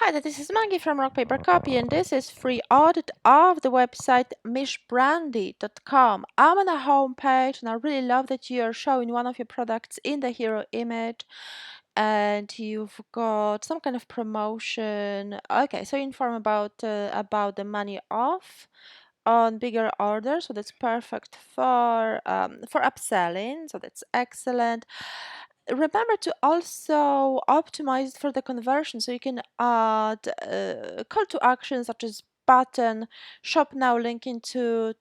Hi there, this is Maggie from Rock Paper Copy, and this is free audit of the website Mischbrandy.com. I'm on the home page, and I really love that you're showing one of your products in the hero image, and you've got some kind of promotion. Okay, so inform about the money off on bigger orders, so that's perfect for upselling, so that's excellent. Remember to also optimize for the conversion, so you can add call to action such as button, shop now, linking to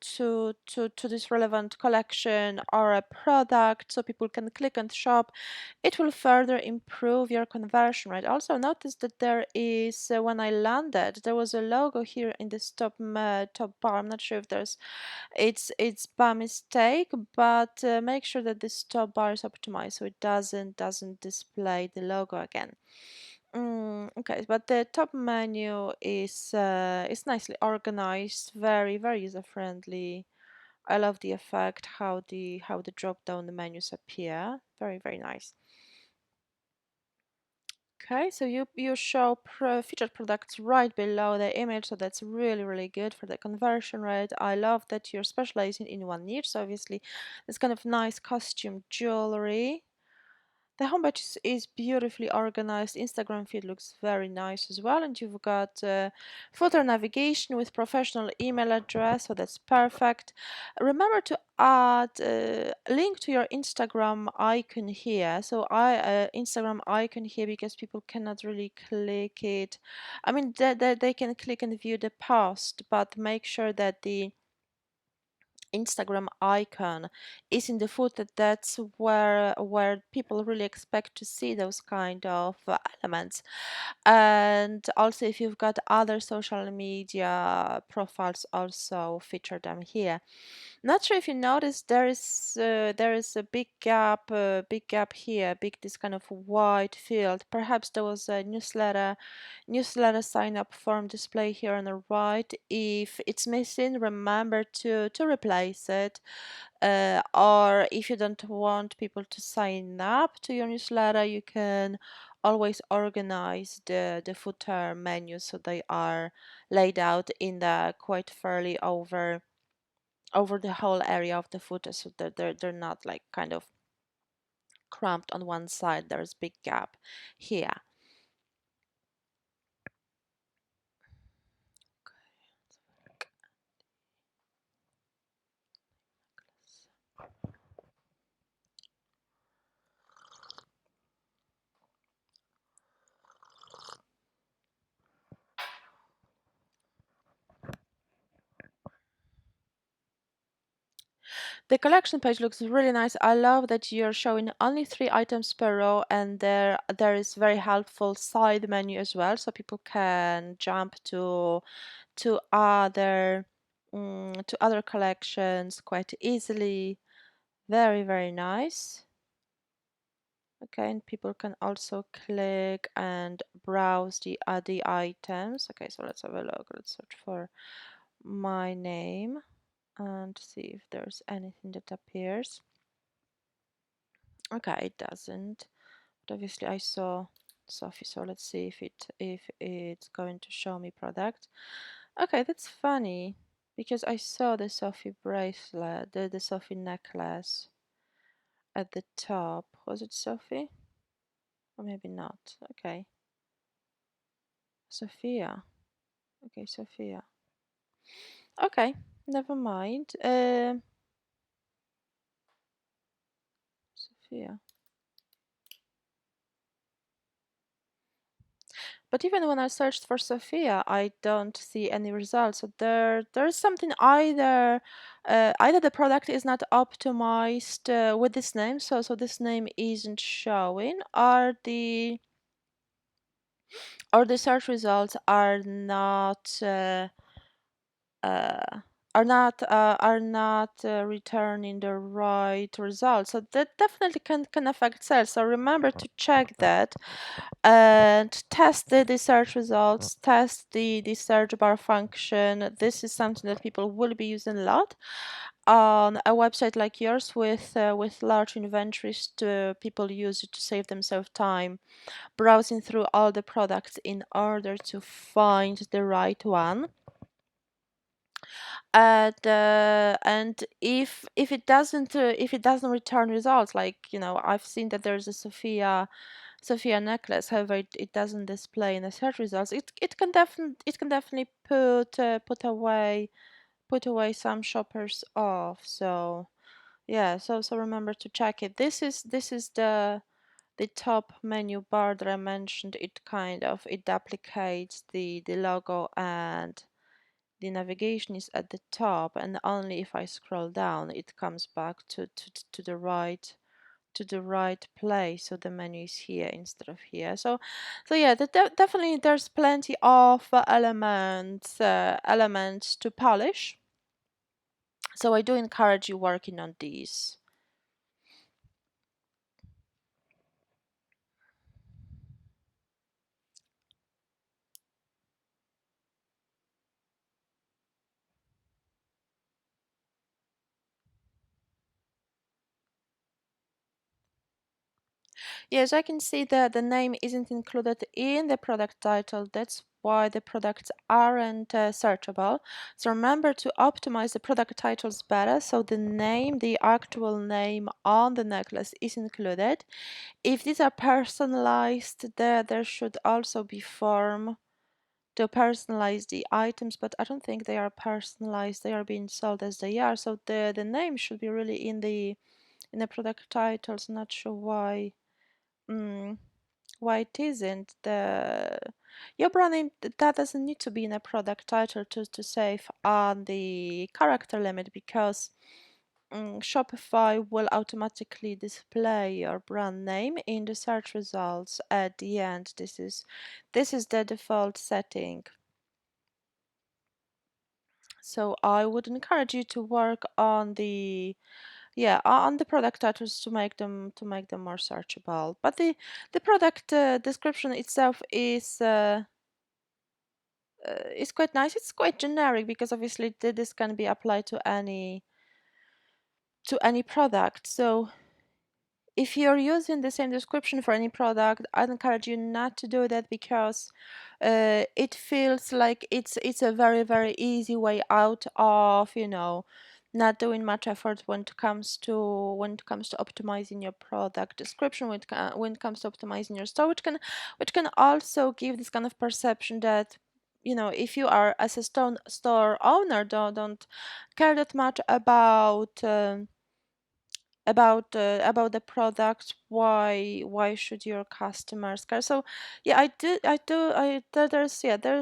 this relevant collection or a product, so people can click and shop. It will further improve your conversion rate. Also notice that there is when I landed, there was a logo here in this top bar. I'm not sure if it's by mistake, but make sure that this top bar is optimized so it doesn't display the logo again. Okay, but the top menu is nicely organized, very user friendly. I love the effect how the drop down menus appear. Very nice. Okay, so you show featured products right below the image, so that's really good for the conversion rate. I love that you're specializing in one niche, so obviously this kind of nice costume jewelry. The homepage is beautifully organized. Instagram feed looks very nice as well, and you've got footer navigation with professional email address, so that's perfect. Remember to add a link to your Instagram icon here. So Instagram icon here, because people cannot really click it. I mean, they can click and view the post, but make sure that the Instagram icon is in the footer. That's where people really expect to see those kind of elements. And also, if you've got other social media profiles, also feature them here. Not sure if you noticed, there is a big gap here, this kind of white field. Perhaps there was a newsletter sign up form display here on the right. If it's missing, remember to replace it. Or if you don't want people to sign up to your newsletter, you can always organize the footer menus so they are laid out in the quite fairly over the whole area of the footer, so that they're not like kind of cramped on one side. There's big gap here. The collection page looks really nice. I love that you're showing only 3 items per row, and there is very helpful side menu as well, so people can jump to other to other collections quite easily. Very nice. Okay, and people can also click and browse the items. Okay, so let's have a look. Let's search for my name and see if there's anything that appears. Okay, it doesn't. But obviously I saw Sophie, so let's see if it's going to show me product. Okay, that's funny because I saw the Sophie bracelet, the Sophie necklace at the top. Was it Sophie? Or maybe not. Okay. Sophia. Okay, Sophia. Okay, never mind. Sophia. But even when I searched for Sophia, I don't see any results. So there's something, either the product is not optimized with this name, so this name isn't showing, or the search results uh, are not returning the right results. So that definitely can affect sales. So remember to check that and test the search results, test the search bar function. This is something that people will be using a lot. on a website like yours with large inventories, people use it to save themselves time browsing through all the products in order to find the right one. And if it doesn't return results, like I've seen that there's a Sophia necklace, however it doesn't display in the search results, it can definitely put away some shoppers off. So yeah, so remember to check it. This is the top menu bar that I mentioned. It duplicates the logo, and the navigation is at the top, and only if I scroll down it comes back to the right place. So the menu is here instead of here. So yeah, definitely there's plenty of elements to polish. So I do encourage you working on these. Yes, I can see that the name isn't included in the product title. That's why the products aren't searchable. So remember to optimize the product titles better, so the actual name on the necklace is included. If these are personalized, there should also be form to personalize the items, but I don't think they are personalized. They are being sold as they are. So the name should be really in the product titles. Not sure why. Mm, why it isn't. Your brand name, that doesn't need to be in a product title to save on the character limit, because Shopify will automatically display your brand name in the search results at the end. This is the default setting. So I would encourage you to work on the product titles to make them more searchable. But the product description itself is quite nice. It's quite generic, because obviously this can be applied to any product. So if you're using the same description for any product, I'd encourage you not to do that, because it feels like it's a very, very easy way out of not doing much effort when it comes to optimizing your product description, when it comes to optimizing your store, which can also give this kind of perception that if you are, as a store owner, don't care that much about the product. Why should your customers care? So yeah, there's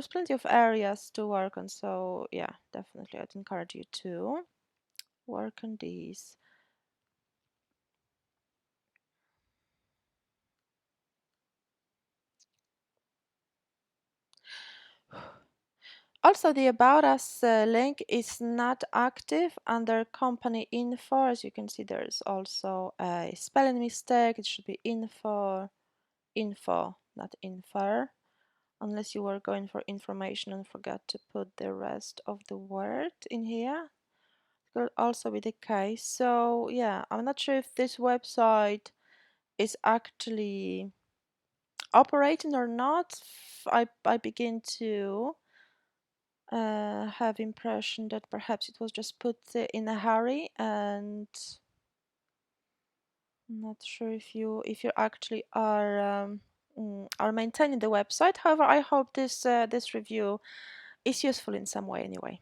plenty of areas to work on. So yeah, definitely I'd encourage you to work on these. Also, the About Us link is not active under company info. As you can see, there is also a spelling mistake. It should be info, not infer, unless you were going for information and forgot to put the rest of the word in here. It could also be the case. So yeah, I'm not sure if this website is actually operating or not. I begin to have impression that perhaps it was just put in a hurry, and I'm not sure if you actually are maintaining the website. However, I hope this review is useful in some way anyway.